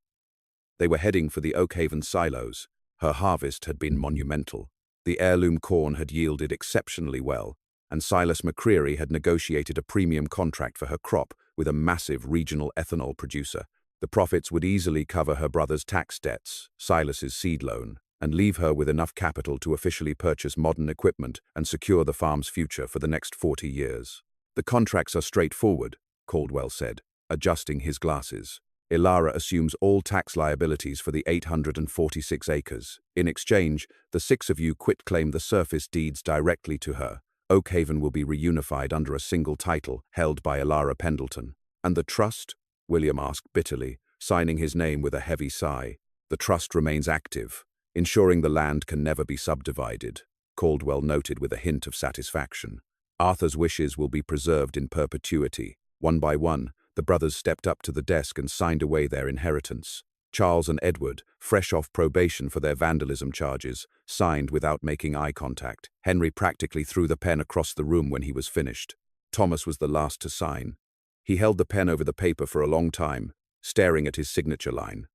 They were heading for the Oakhaven silos. Her harvest had been monumental. The heirloom corn had yielded exceptionally well, and Silas McCreary had negotiated a premium contract for her crop with a massive regional ethanol producer. The profits would easily cover her brother's tax debts, Silas's seed loan, and leave her with enough capital to officially purchase modern equipment and secure the farm's future for the next 40 years. "The contracts are straightforward," Caldwell said, adjusting his glasses. "Ilara assumes all tax liabilities for the 846 acres. In exchange, the 6 of you quitclaim the surface deeds directly to her. Oakhaven will be reunified under a single title, held by Ilara Pendleton." "And the trust?" William asked bitterly, signing his name with a heavy sigh. "The trust remains active, ensuring the land can never be subdivided," Caldwell noted with a hint of satisfaction. "Arthur's wishes will be preserved in perpetuity." One by one, the brothers stepped up to the desk and signed away their inheritance. Charles and Edward, fresh off probation for their vandalism charges, signed without making eye contact. Henry practically threw the pen across the room when he was finished. Thomas was the last to sign. He held the pen over the paper for a long time, staring at his signature line.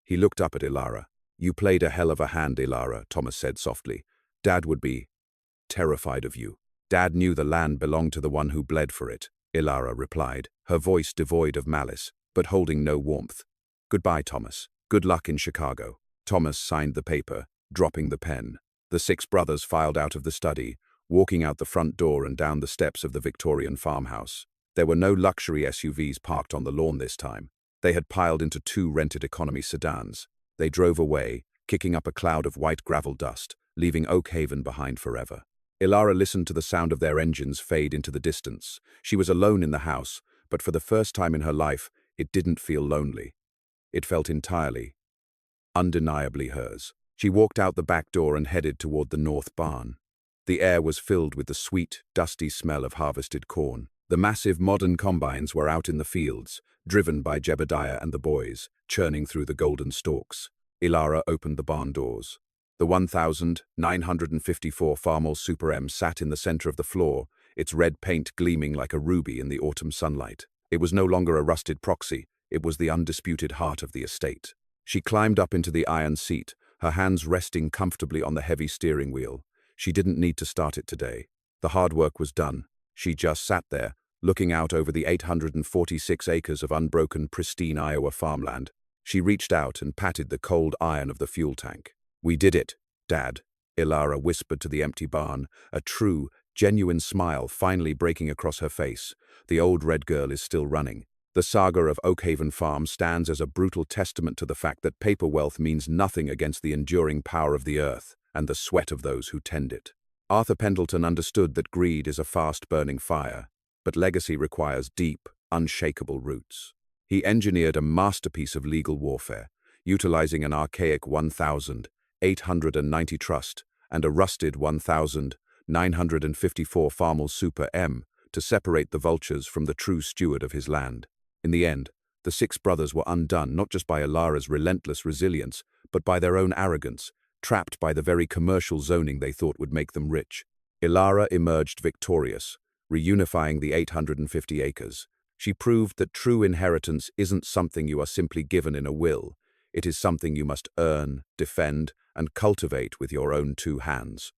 He looked up at Ilara. "You played a hell of a hand, Ilara," Thomas said softly. "Dad would be terrified of you." "Dad knew the land belonged to the one who bled for it," Ilara replied, her voice devoid of malice, but holding no warmth. "Goodbye, Thomas. Good luck in Chicago." Thomas signed the paper, dropping the pen. The 6 brothers filed out of the study, walking out the front door and down the steps of the Victorian farmhouse. There were no luxury SUVs parked on the lawn this time. They had piled into 2 rented economy sedans. They drove away, kicking up a cloud of white gravel dust, leaving Oakhaven behind forever. Ilara listened to the sound of their engines fade into the distance. She was alone in the house, but for the first time in her life, it didn't feel lonely. It felt entirely, undeniably hers. She walked out the back door and headed toward the north barn. The air was filled with the sweet, dusty smell of harvested corn. The massive modern combines were out in the fields, driven by Jebediah and the boys, churning through the golden stalks. Ilara opened the barn doors. The 1954 Farmall Super M sat in the center of the floor, its red paint gleaming like a ruby in the autumn sunlight. It was no longer a rusted proxy, it was the undisputed heart of the estate. She climbed up into the iron seat, her hands resting comfortably on the heavy steering wheel. She didn't need to start it today. The hard work was done. She just sat there, looking out over the 846 acres of unbroken, pristine Iowa farmland. She reached out and patted the cold iron of the fuel tank. "We did it, Dad," Ilara whispered to the empty barn, a true, genuine smile finally breaking across her face. The old red girl is still running. The saga of Oakhaven Farm stands as a brutal testament to the fact that paper wealth means nothing against the enduring power of the earth and the sweat of those who tend it. Arthur Pendleton understood that greed is a fast-burning fire, but legacy requires deep, unshakable roots. He engineered a masterpiece of legal warfare, utilizing an archaic 1,890 trust and a rusted 1,954 Farmall Super M to separate the vultures from the true steward of his land. In the end, the 6 brothers were undone not just by Ilara's relentless resilience, but by their own arrogance, trapped by the very commercial zoning they thought would make them rich. Ilara emerged victorious, reunifying the 850 acres. She proved that true inheritance isn't something you are simply given in a will. It is something you must earn, defend, and cultivate with your own 2 hands.